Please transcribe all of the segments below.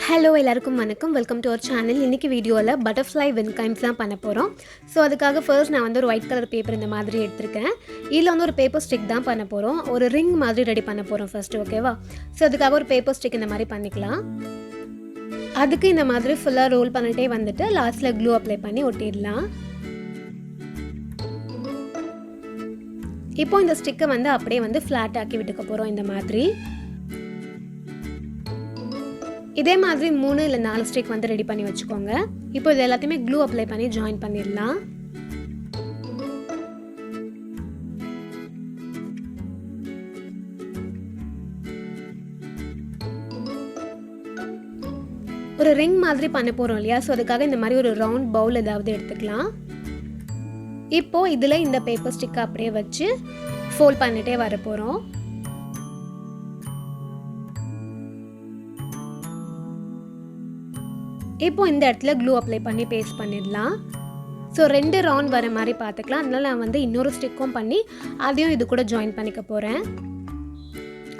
Hello எல்லாருக்கும் வணக்கம். Welcome to our channel. இன்றைக்கி வீடியோவில் பட்டர்ஃப்ளை வின்கைம்ஸ் தான் பண்ண போகிறோம். ஸோ அதுக்காக ஃபர்ஸ்ட் நான் வந்து ஒரு ஒயிட் கலர் பேப்பர் இந்த மாதிரி எடுத்திருக்கேன். இதில் வந்து ஒரு பேப்பர் ஸ்டிக் தான் பண்ண போகிறோம். ஒரு ரிங் மாதிரி ரெடி பண்ண போகிறோம் ஃபர்ஸ்ட்டு, ஓகேவா? ஸோ அதுக்காக ஒரு பேப்பர் ஸ்டிக் இந்த மாதிரி பண்ணிக்கலாம். அதுக்கு இந்த மாதிரி ஃபுல்லாக ரோல் பண்ணிட்டே வந்துட்டு லாஸ்ட்டில் க்ளூ அப்ளை பண்ணி ஒட்டிடலாம். இப்போ இந்த ஸ்டிக்கை வந்து அப்படியே வந்து ஃப்ளாட் ஆக்கி விட்டுக்க போகிறோம் இந்த மாதிரி. இதே மாதிரி 3 இல்லை 4 ஸ்டிக் வந்து ரெடி பண்ணி வச்சுக்கோங்க. இப்போ இது எல்லாத்தையுமே க்ளூ அப்ளை பண்ணி ஜாயின் பண்ணிடலாம். ஒரு ரிங் மாதிரி பண்ண போகிறோம் இல்லையா? ஸோ அதுக்காக இந்த மாதிரி ஒரு ரவுண்ட் பவுல் ஏதாவது எடுத்துக்கலாம். இப்போ இதில் இந்த பேப்பர் ஸ்டிக்கை அப்படியே வச்சு ஃபோல்ட் பண்ணிட்டே வர போகிறோம். இப்போ இந்த இடத்துல க்ளூ அப்ளை பண்ணி பேஸ்ட் பண்ணிடலாம். ஸோ 2 ரவுண்ட் வர மாதிரி பார்த்துக்கலாம். அதனால நான் வந்து இன்னொரு ஸ்டிக்கும் பண்ணி அதையும் இது கூட ஜாயின் பண்ணிக்க போகிறேன்.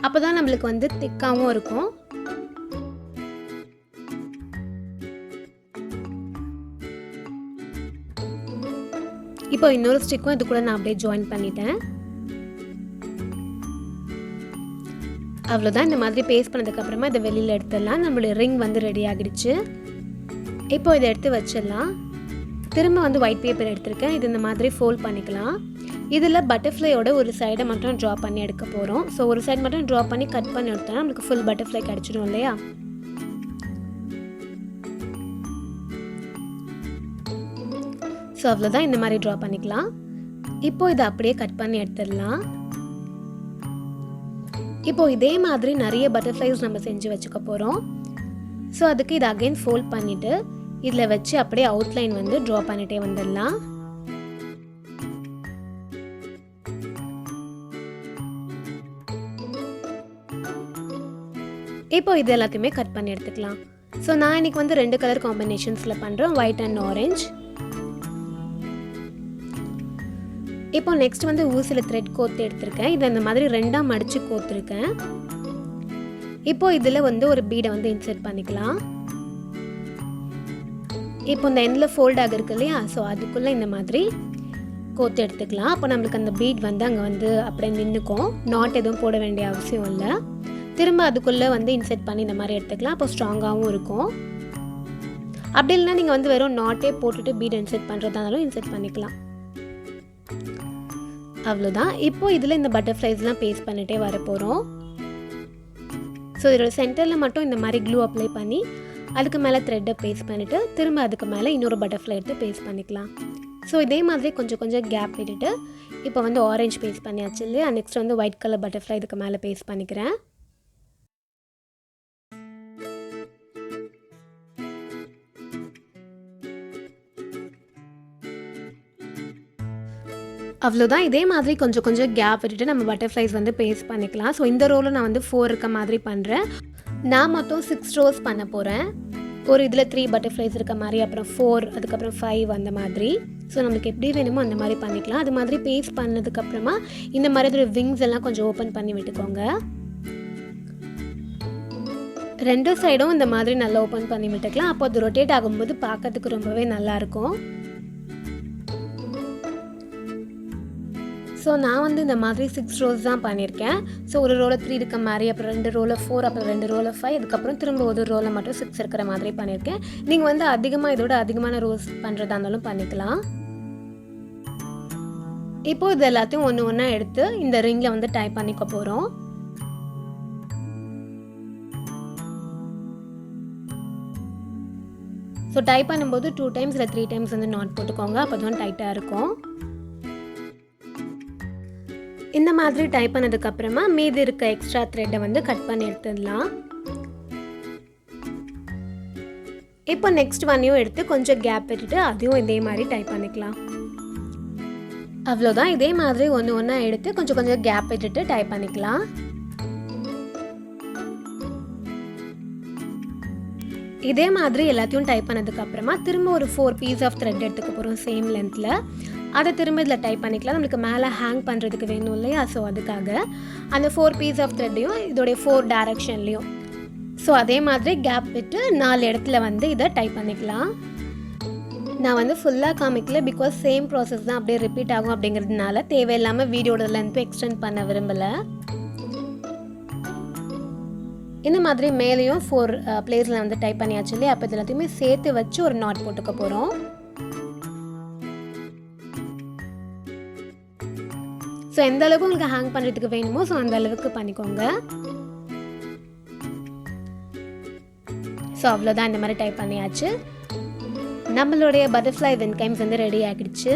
அப்போ தான் நம்மளுக்கு வந்து திக்காகவும் இருக்கும். இப்போ இன்னொரு ஸ்டிக்கும் இது கூட நான் அப்படியே ஜாயின் பண்ணிட்டேன். அவ்வளோதான். இந்த மாதிரி பேஸ்ட் பண்ணதுக்கப்புறமா இதை வெளியில் எடுத்துடலாம். நம்மளுடைய ரிங் வந்து ரெடி ஆகிடுச்சு. இப்போ இதை எடுத்து வச்சிடலாம். திரும்ப வந்து ஒயிட் பேப்பர் எடுத்திருக்கேன். இது இந்த மாதிரி ஃபோல்ட் பண்ணிக்கலாம். இதில் பட்டர்ஃப்ளையோட ஒரு சைடை மட்டும் ட்ரா பண்ணி எடுக்க போகிறோம். ஸோ ஒரு சைடு மட்டும் ட்ரா பண்ணி கட் பண்ணி எடுத்தோம்னா நம்மளுக்கு ஃபுல் பட்டர்ஃப்ளை கிடச்சிடும் இல்லையா? ஸோ அவ்வளோதான். இந்த மாதிரி ட்ரா பண்ணிக்கலாம். இப்போ இதை அப்படியே கட் பண்ணி எடுத்துடலாம். இப்போ இதே மாதிரி நிறைய பட்டர்ஃப்ளைஸ் நம்ம செஞ்சு வச்சுக்க போகிறோம். ஸோ அதுக்கு இதை அகைன் ஃபோல்ட் பண்ணிவிட்டு இதில் வச்சு அப்படியே அவுட்லைன் வந்து ட்ரா பண்ணிட்டே வந்துடலாம். இப்போ இது எல்லாத்தையுமே கட் பண்ணி எடுத்துக்கலாம். ஸோ நான் இன்னைக்கு வந்து 2 கலர் காம்பினேஷன்ஸில் பண்ணுறேன், ஒயிட் அண்ட் ஆரஞ்ச். இப்போ நெக்ஸ்ட் வந்து ஊசியில் த்ரெட் கோர்த்து எடுத்திருக்கேன். இதை இந்த மாதிரி 2ஆக மடித்து கோர்த்துருக்கேன். இப்போ இதில் வந்து ஒரு பீடை வந்து இன்சர்ட் பண்ணிக்கலாம். இப்போ இந்த எண்டில் ஃபோல்ட் ஆகிருக்கு இல்லையா? ஸோ அதுக்குள்ளே இந்த மாதிரி கோர்த்து எடுத்துக்கலாம். அப்போ நம்மளுக்கு அந்த பீட் வந்து அங்கே வந்து அப்படியே நின்றுக்கும். நாட் எதுவும் போட வேண்டிய அவசியம் இல்லை. திரும்ப அதுக்குள்ளே வந்து இன்சர்ட் பண்ணி இந்த மாதிரி எடுத்துக்கலாம். அப்போ ஸ்ட்ராங்காகவும் இருக்கும். அப்படி இல்லைனா நீங்கள் வந்து வெறும் நாட்டே போட்டுட்டு பீட் இன்சர்ட் பண்ணுறதானாலும் இன்சர்ட் பண்ணிக்கலாம். அவ்வளோதான். இப்போ இதில் இந்த பட்டர்ஃப்ளைஸ்லாம் பேஸ்ட் பண்ணிகிட்டே வர போகிறோம். ஸோ இதோட சென்டரில் மட்டும் இந்த மாதிரி க்ளூ அப்ளை பண்ணி அதுக்கு மேலே த்ரெட்டை பேஸ்ட் பண்ணிவிட்டு திரும்ப அதுக்கு மேலே இன்னொரு பட்டர்ஃப்ளை எடுத்து பேஸ்ட் பண்ணிக்கலாம். ஸோ இதே மாதிரி கொஞ்சம் கொஞ்சம் கேப் விட்டுட்டு இப்போ வந்து ஆரஞ்சு பேஸ்ட் பண்ணியாச்சு இல்லையா? நெக்ஸ்ட் வந்து ஒயிட் கலர் பட்டர்ஃப்ளை இதுக்கு மேலே பேஸ்ட் பண்ணிக்கிறேன். அவ்வளோதான். இதே மாதிரி கொஞ்சம் கொஞ்சம் கேப் விட்டுட்டு நம்ம பட்டர்ஃப்ளைஸ் வந்து பேஸ்ட் பண்ணிக்கலாம். ஸோ இந்த ரோவில் நான் வந்து 4 இருக்க மாதிரி பண்ணுறேன். நான் மொத்தம் 6 ரோஸ் பண்ண போகிறேன். ஒரு இதில் 3 பட்டர்ஃப்ளைஸ் இருக்க மாதிரி, அப்புறம் 4, அதுக்கப்புறம் 5 அந்த மாதிரி. ஸோ நம்மளுக்கு எப்படி வேணுமோ அந்த மாதிரி பண்ணிக்கலாம். அது மாதிரி பேஸ்ட் பண்ணதுக்கப்புறமா இந்த மாதிரி இதோட விங்ஸ் எல்லாம் கொஞ்சம் ஓப்பன் பண்ணி விட்டுக்கோங்க. 2 சைடும் இந்த மாதிரி நல்லா ஓப்பன் பண்ணி விட்டுக்கலாம். அப்போ அது ரொட்டேட் ஆகும்போது பார்க்கறதுக்கு ரொம்பவே நல்லாயிருக்கும். ஸோ நான் வந்து இந்த மாதிரி 6 ரோஸ் தான் பண்ணியிருக்கேன். ஸோ ஒரு ரோவில் 3 இருக்க மாதிரி, அப்புறம் 2 ரோவில் 4, அப்புறம் 2 ரோவில் 5, அதுக்கப்புறம் திரும்ப ஒரு ரோவில் மட்டும் 6 இருக்கிற மாதிரி பண்ணியிருக்கேன். நீங்கள் வந்து அதிகமாக இதோட அதிகமான ரோஸ் பண்ணுறதா இருந்தாலும் பண்ணிக்கலாம். இப்போது இது எல்லாத்தையும் ஒன்று ஒன்றா எடுத்து இந்த ரிங்கில் வந்து டை பண்ணிக்க போகிறோம். ஸோ டை பண்ணும்போது 2 டைம்ஸ் இல்லை 3 டைம்ஸ் வந்து நாட் போட்டுக்கோங்க. அப்போ தான் டைட்டாக இருக்கும். இந்த மாதிரி டைப் பண்ணதுக்கப்புறமா மீதி இருக்க எக்ஸ்ட்ரா த்ரெட்டை வந்து கட் பண்ணி எடுத்துடலாம். இப்போ நெக்ஸ்ட் ஒன்னையும் எடுத்து கொஞ்சம் கேப் விட்டுட்டு அதையும் இதே மாதிரி டைப் பண்ணிக்கலாம். அவ்வளோதான். இதே மாதிரி ஒன்று ஒன்றா எடுத்து கொஞ்சம் கொஞ்சம் கேப் விட்டுட்டு டைப் பண்ணிக்கலாம். இதே மாதிரி எல்லாத்தையும் டைப் பண்ணதுக்கப்புறமா திரும்ப ஒரு 4 பீஸ் ஆஃப் த்ரெட் எடுத்துக்க போகிறோம் சேம் லென்த்தில். அதை திரும்ப இதில் டைப் பண்ணிக்கலாம். நம்மளுக்கு மேலே ஹேங் பண்ணுறதுக்கு வேணும் இல்லையா? ஸோ அதுக்காக அந்த 4 பீஸ் ஆஃப் த்ரெட்டையும் இதோடைய 4 டைரக்ஷன்லேயும் ஸோ அதே மாதிரி கேப் விட்டு 4 இடத்துல வந்து இதை டைப் பண்ணிக்கலாம். நான் வந்து ஃபுல்லாக காமிக்கல, பிகாஸ் சேம் ப்ராசஸ் தான் அப்படியே ரிப்பீட் ஆகும் அப்படிங்கிறதுனால தேவையில்லாமல் வீடியோட லென்த்தை எக்ஸ்டெண்ட் பண்ண விரும்பலை. இந்த மாதிரி மேலேயும் 4 பிளேஸில் வந்து டைப் பண்ணியாச்சு இல்லையா? அப்போ இது எல்லாத்தையுமே சேர்த்து வச்சு ஒரு நாட் போட்டுக்க போகிறோம். ஸோ எந்த அளவுக்கு உங்களுக்கு ஹேங் பண்ணுறதுக்கு வேணுமோ ஸோ அந்த அளவுக்கு பண்ணிக்கோங்க. ஸோ அவ்வளோதான், இந்த மாதிரி டைப் பண்ணியாச்சு. நம்மளுடைய பட்டர்ஃப்ளை வென்கைம்ஸ் வந்து ரெடி ஆகிடுச்சு.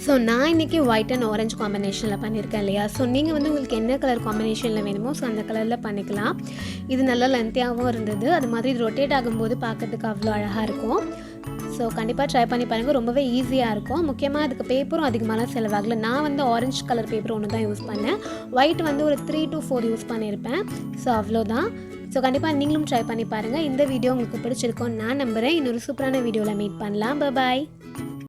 ஸோ நான் இன்றைக்கி ஒயிட் அண்ட் ஆரஞ்சு காம்பினேஷனில் பண்ணியிருக்கேன் இல்லையா? ஸோ நீங்கள் வந்து உங்களுக்கு என்ன கலர் காம்பினேஷனில் வேணுமோ ஸோ அந்த கலரில் பண்ணிக்கலாம். இது நல்லா லென்த்தியாகவும் இருந்தது, அது மாதிரி இது ரொட்டேட் ஆகும்போது பார்க்கறதுக்கு அவ்வளோ அழகாக இருக்கும். ஸோ கண்டிப்பாக ட்ரை பண்ணி பாருங்கள், ரொம்பவே ஈஸியாக இருக்கும். முக்கியமாக அதுக்கு பேப்பரும் அதிகமான செலவாகலை. நான் வந்து ஆரஞ்சு கலர் பேப்பர் ஒன்று தான் யூஸ் பண்ணேன், ஒயிட் வந்து ஒரு 3 to 4 யூஸ் பண்ணியிருப்பேன். ஸோ அவ்வளோதான். ஸோ கண்டிப்பாக நீங்களும் ட்ரை பண்ணி பாருங்கள். இந்த வீடியோ உங்களுக்கு பிடிச்சிருக்கோன்னு நான் நம்புகிறேன். இன்னொரு சூப்பரான வீடியோவில் மீட் பண்ணலாம். பாய்.